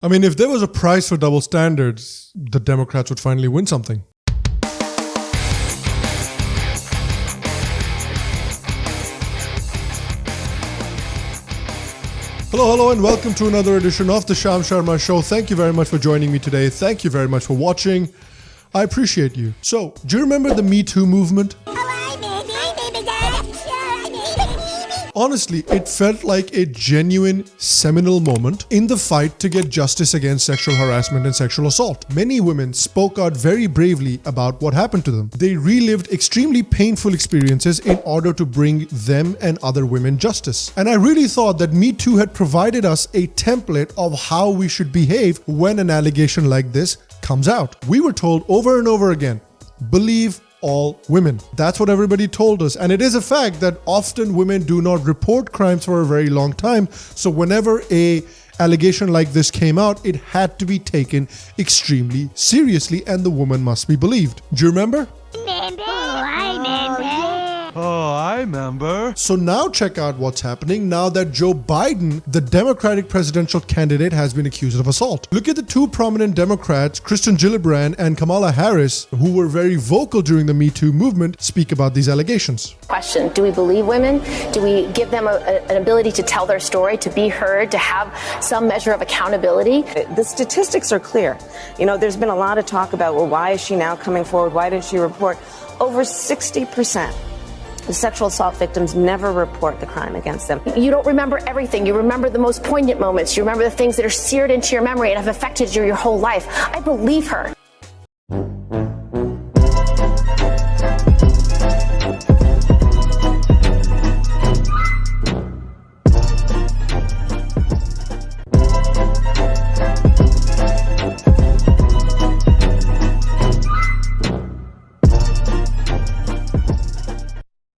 I mean, if there was a prize for double standards, the Democrats would finally win something. Hello, and welcome to another edition of the Sharma Show. Thank you very much for joining me today. Thank you very much for watching. I appreciate you. So, do you remember the Me Too movement? Honestly, it felt like a genuine seminal moment in the fight to get justice against sexual harassment and sexual assault. Many women spoke out very bravely about what happened to them. They relived extremely painful experiences in order to bring them and other women justice. And I really thought that Me Too had provided us a template of how we should behave when an allegation like this comes out. We were told over and over again, believe all women. That's what everybody told us. And it is a fact that often women do not report crimes for a very long time. So whenever a allegation like this came out, it had to be taken extremely seriously and the woman must be believed. Do you remember? I remember. So now check out what's happening now that Joe Biden, the Democratic presidential candidate, has been accused of assault. Look at the two prominent Democrats, Kristen Gillibrand and Kamala Harris, who were very vocal during the Me Too movement, speak about these allegations. Question, do we believe women? Do we give them an ability to tell their story, to be heard, to have some measure of accountability? The statistics are clear. You know, there's been a lot of talk about, well, why is she now coming forward? Why didn't she report? Over 60%. The sexual assault victims never report the crime against them. You don't remember everything. You remember the most poignant moments. You remember the things that are seared into your memory and have affected you your whole life. I believe her.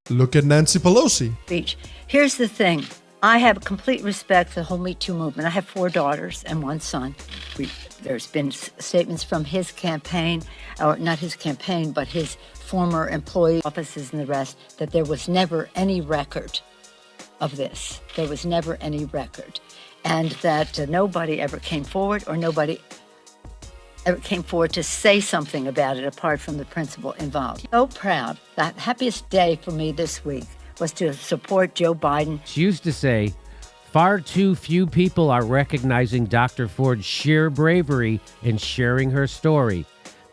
Look at Nancy Pelosi. Here's the thing. I have complete respect for the whole Me Too movement. I have 4 daughters and 1 son. There's been statements from his campaign, or not his campaign, but his former employee offices and the rest, that there was never any record of this. There was never any record. And that nobody ever came forward, or nobody ever came forward to say something about it apart from the principal involved. So proud. The happiest day for me this week was to support Joe Biden. She used to say, far too few people are recognizing Dr. Ford's sheer bravery in sharing her story.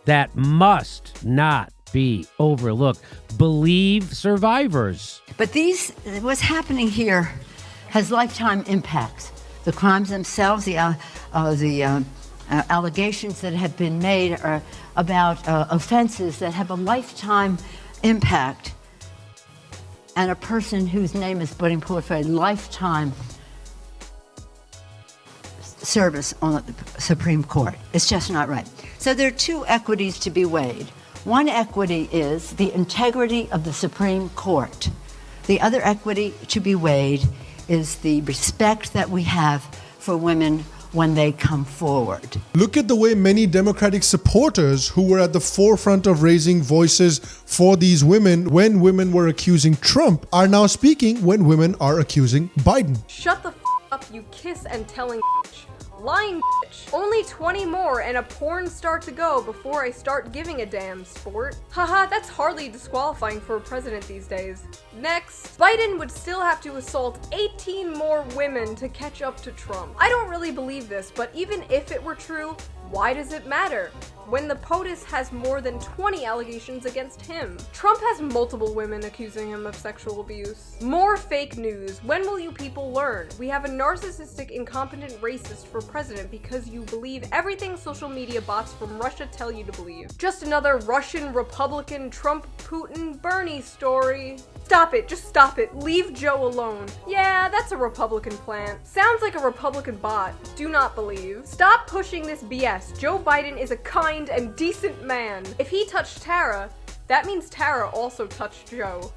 That must not be overlooked. Believe survivors. But what's happening here has lifetime impacts. The crimes themselves, the allegations that have been made are about offenses that have a lifetime impact, and a person whose name is putting forward for a lifetime service on the Supreme Court. It's just not right. So there are 2 equities to be weighed. One equity is the integrity of the Supreme Court. The other equity to be weighed is the respect that we have for women when they come forward. Look at the way many Democratic supporters who were at the forefront of raising voices for these women when women were accusing Trump are now speaking when women are accusing Biden. Shut the up, you kiss and telling bitch. Lying bitch. Only 20 more and a porn star to go before I start giving a damn, sport. Haha, that's hardly disqualifying for a president these days. Next, Biden would still have to assault 18 more women to catch up to Trump. I don't really believe this, but even if it were true, why does it matter? When the POTUS has more than 20 allegations against him. Trump has multiple women accusing him of sexual abuse. More fake news. When will you people learn? We have a narcissistic, incompetent racist for president because you believe everything social media bots from Russia tell you to believe. Just another Russian, Republican, Trump, Putin, Bernie story. Stop it, just stop it. Leave Joe alone. Yeah, that's a Republican plant. Sounds like a Republican bot. Do not believe. Stop pushing this BS. Joe Biden is a kind and decent man. If he touched Tara, that means Tara also touched Joe.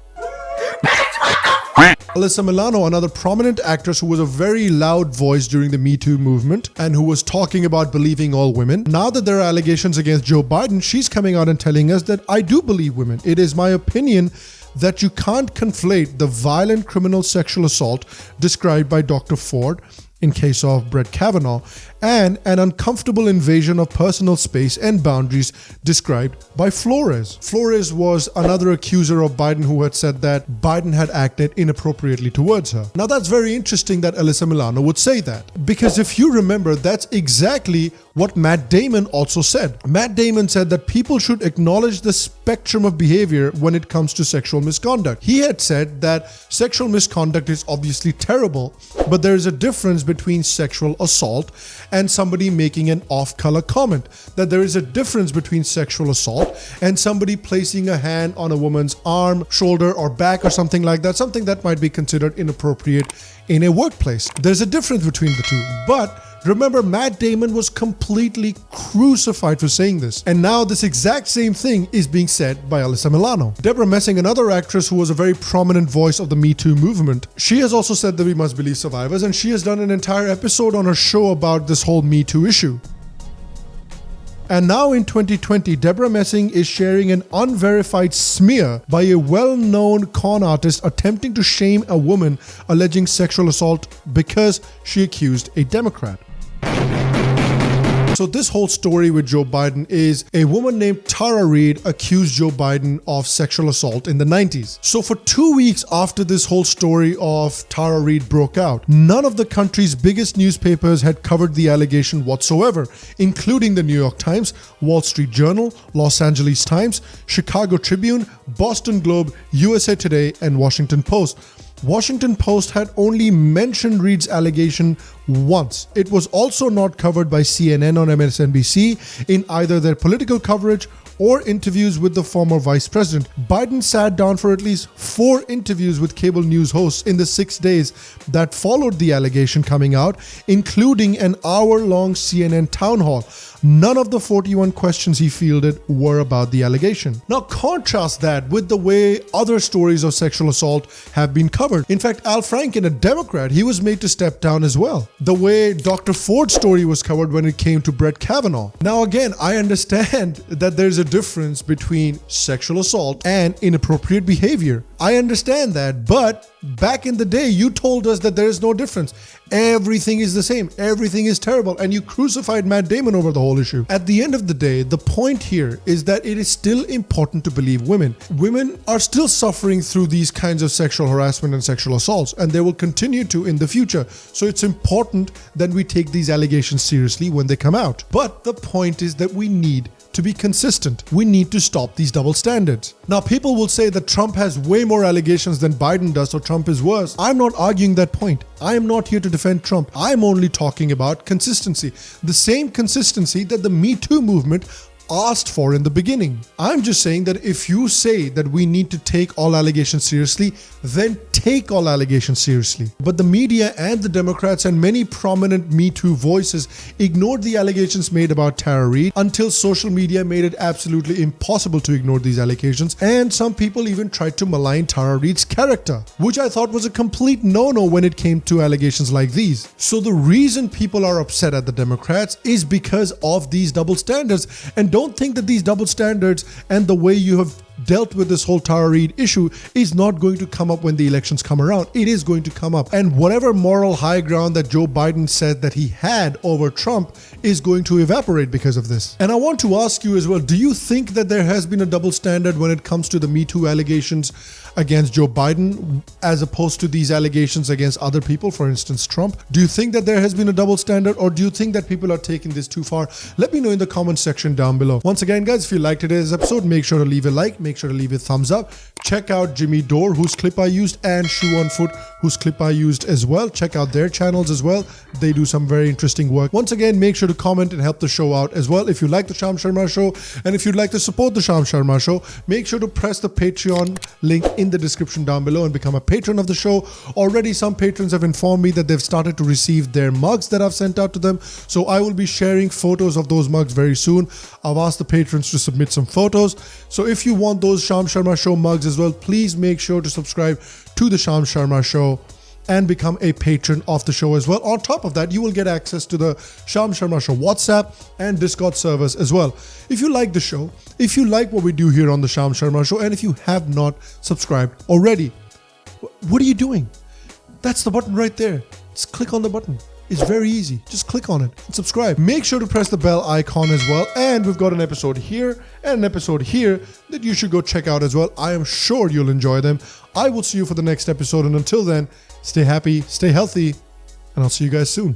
Alyssa Milano, another prominent actress who was a very loud voice during the Me Too movement and who was talking about believing all women. Now that there are allegations against Joe Biden, she's coming out and telling us that I do believe women. It is my opinion that you can't conflate the violent criminal sexual assault described by Dr. Ford in case of Brett Kavanaugh and an uncomfortable invasion of personal space and boundaries described by Flores. Flores was another accuser of Biden who had said that Biden had acted inappropriately towards her. Now that's very interesting that Alyssa Milano would say that, because if you remember, that's exactly what Matt Damon also said. Matt Damon said that people should acknowledge the spectrum of behavior when it comes to sexual misconduct. He had said that sexual misconduct is obviously terrible, but there is a difference between sexual assault and somebody making an off-color comment. That there is a difference between sexual assault and somebody placing a hand on a woman's arm, shoulder, or back or something like that, something that might be considered inappropriate in a workplace. There's a difference between the two. But remember, Matt Damon was completely crucified for saying this. And now this exact same thing is being said by Alyssa Milano. Deborah Messing, another actress who was a very prominent voice of the Me Too movement, she has also said that we must believe survivors, and she has done an entire episode on her show about this whole Me Too issue. And now in 2020, Deborah Messing is sharing an unverified smear by a well-known con artist attempting to shame a woman alleging sexual assault because she accused a Democrat. So this whole story with Joe Biden is a woman named Tara Reade accused Joe Biden of sexual assault in the 90s. So for 2 weeks after this whole story of Tara Reade broke out, none of the country's biggest newspapers had covered the allegation whatsoever, including the New York Times, Wall Street Journal, Los Angeles Times, Chicago Tribune, Boston Globe, USA Today, and Washington Post. Washington Post had only mentioned Reid's allegation once. It was also not covered by CNN or MSNBC in either their political coverage or interviews with the former vice president. Biden sat down for at least 4 interviews with cable news hosts in the 6 days that followed the allegation coming out, including an hour-long CNN town hall. None of the 41 questions he fielded were about the allegation. Now contrast that with the way other stories of sexual assault have been covered. In fact, Al Franken, a Democrat, he was made to step down as well. The way Dr. Ford's story was covered when it came to Brett Kavanaugh. Now again, I understand that there's a difference between sexual assault and inappropriate behavior. I understand that, but back in the day, you told us that there is no difference. Everything is the same. Everything is terrible. And you crucified Matt Damon over the whole issue. At the end of the day, the point here is that it is still important to believe women. Women are still suffering through these kinds of sexual harassment and sexual assaults, and they will continue to in the future. So it's important that we take these allegations seriously when they come out. But the point is that we need to be consistent. We need to stop these double standards. Now, people will say that Trump has way more allegations than Biden does, so Trump is worse. I'm not arguing that point. I am not here to defend Trump. I'm only talking about consistency. The same consistency that the Me Too movement asked for in the beginning. I'm just saying that if you say that we need to take all allegations seriously, then take all allegations seriously. But the media and the Democrats and many prominent Me Too voices ignored the allegations made about Tara Reade until social media made it absolutely impossible to ignore these allegations, and some people even tried to malign Tara Reade's character, which I thought was a complete no-no when it came to allegations like these. So the reason people are upset at the Democrats is because of these double standards. And don't think that these double standards and the way you have dealt with this whole Tara Reade issue is not going to come up when the elections come around. It is going to come up. And whatever moral high ground that Joe Biden said that he had over Trump is going to evaporate because of this. And I want to ask you as well, do you think that there has been a double standard when it comes to the Me Too allegations against Joe Biden as opposed to these allegations against other people, for instance, Trump? Do you think that there has been a double standard, or do you think that people are taking this too far? Let me know in the comment section down below. Once again, guys, if you liked today's episode, make sure to leave a like, make sure to leave a thumbs up. Check out Jimmy Dore, whose clip I used, and Shoe on Foot, whose clip I used as well. Check out their channels as well. They do some very interesting work. Once again, make sure to comment and help the show out as well. If you like the Sham Sharma Show, and if you'd like to support the Sham Sharma Show, make sure to press the Patreon link in the description down below and become a patron of the show. Already some patrons have informed me that they've started to receive their mugs that I've sent out to them, so I will be sharing photos of those mugs very soon. I've asked the patrons to submit some photos, so if you want those Sham Sharma Show mugs as well, please make sure to subscribe to the Sham Sharma Show and become a patron of the show as well. On top of that, you will get access to the Sham Sharma Show WhatsApp and Discord servers as well. If you like the show, if you like what we do here on the Sham Sharma Show, and if you have not subscribed already, what are you doing? That's the button right there. Just click on the button. It's very easy. Just click on it and subscribe. Make sure to press the bell icon as well. And we've got an episode here and an episode here that you should go check out as well. I am sure you'll enjoy them. I will see you for the next episode. And until then, stay happy, stay healthy, and I'll see you guys soon.